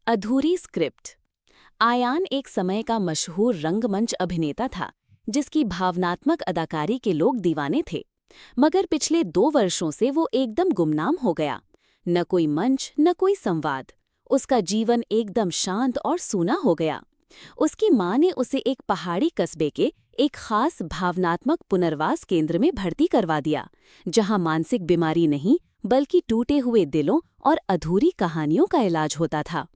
अधूरी स्क्रिप्ट। आयान एक समय का मशहूर रंगमंच अभिनेता था जिसकी भावनात्मक अदाकारी के लोग दीवाने थे। मगर पिछले 2 वर्षों से वो एकदम गुमनाम हो गया। न कोई मंच न कोई संवाद। उसका जीवन एकदम शांत और सूना हो गया। उसकी माँ ने उसे एक पहाड़ी कस्बे के एक खास भावनात्मक पुनर्वास केंद्र में भर्ती करवा दिया, जहां मानसिक बीमारी नहीं बल्कि टूटे हुए दिलों और अधूरी कहानियों का इलाज होता था।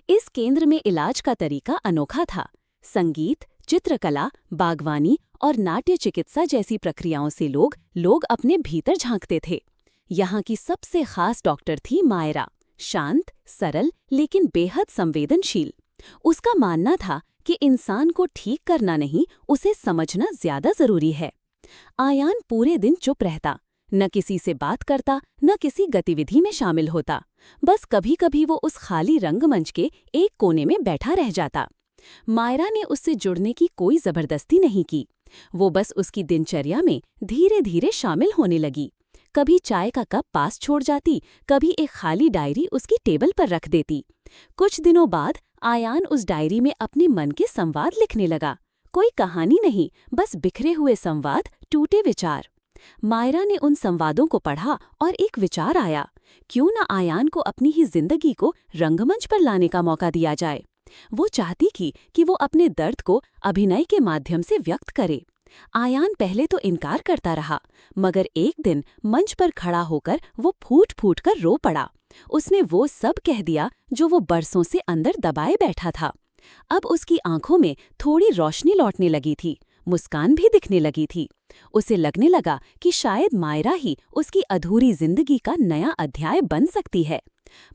इस केंद्र में इलाज का तरीका अनोखा था। संगीत, चित्रकला, बागवानी और नाट्य चिकित्सा जैसी प्रक्रियाओं से लोग अपने भीतर झांकते थे। यहाँ की सबसे खास डॉक्टर थी मायरा। शांत, सरल लेकिन बेहद संवेदनशील। उसका मानना था कि इंसान को ठीक करना नहीं, उसे समझना ज्यादा जरूरी है। आयान पूरे दिन चुप रहता, न किसी से बात करता, न किसी गतिविधि में शामिल होता। बस कभी-कभी वो उस खाली रंगमंच के एक कोने में बैठा रह जाता। मायरा ने उससे जुड़ने की कोई जबरदस्ती नहीं की। वो बस उसकी दिनचर्या में धीरे-धीरे शामिल होने लगी। कभी चाय का कप पास छोड़ जाती, कभी एक खाली डायरी उसकी टेबल पर रख देती। कुछ दिनों बाद आयान उस डायरी में अपने मन के संवाद लिखने लगा। कोई कहानी नहीं, बस बिखरे हुए संवाद, टूटे विचार। मायरा ने उन संवादों को पढ़ा और एक विचार आया, क्यों न आयान को अपनी ही जिंदगी को रंगमंच पर लाने का मौका दिया जाए। वो चाहती थी कि वो अपने दर्द को अभिनय के माध्यम से व्यक्त करे। आयान पहले तो इनकार करता रहा, मगर एक दिन मंच पर खड़ा होकर वो फूट फूट कर रो पड़ा। उसने वो सब कह दिया जो वो बरसों से अंदर दबाए बैठा था। अब उसकी आंखों में थोड़ी रोशनी लौटने लगी थी, मुस्कान भी दिखने लगी थी। उसे लगने लगा कि शायद मायरा ही उसकी अधूरी जिंदगी का नया अध्याय बन सकती है।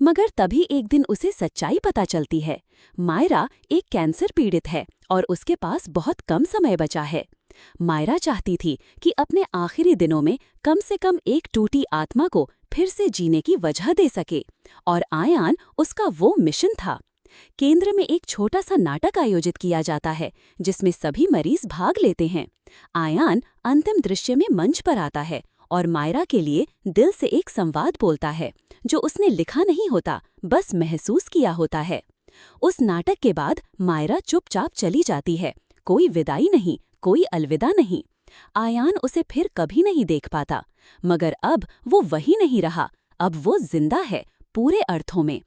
मगर तभी एक दिन उसे सच्चाई पता चलती है। मायरा एक कैंसर पीड़ित है और उसके पास बहुत कम समय बचा है। मायरा चाहती थी कि अपने आखिरी दिनों में कम से कम एक टूटी आत्मा को फिर से जीने की वजह दे सके, और आयान उसका वो मिशन था। केंद्र में एक छोटा सा नाटक आयोजित किया जाता है जिसमें सभी मरीज भाग लेते हैं। आयान अंतिम दृश्य में मंच पर आता है और मायरा के लिए दिल से एक संवाद बोलता है जो उसने लिखा नहीं होता, बस महसूस किया होता है। उस नाटक के बाद मायरा चुपचाप चली जाती है। कोई विदाई नहीं, कोई अलविदा नहीं। आयान उसे फिर कभी नहीं देख पाता, मगर अब वो वही नहीं रहा। अब वो जिंदा है, पूरे अर्थों में।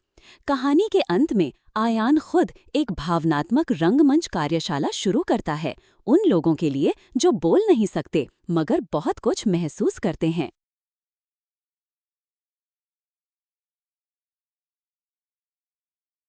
कहानी के अंत में आयान खुद एक भावनात्मक रंगमंच कार्यशाला शुरू करता है, उन लोगों के लिए जो बोल नहीं सकते मगर बहुत कुछ महसूस करते हैं।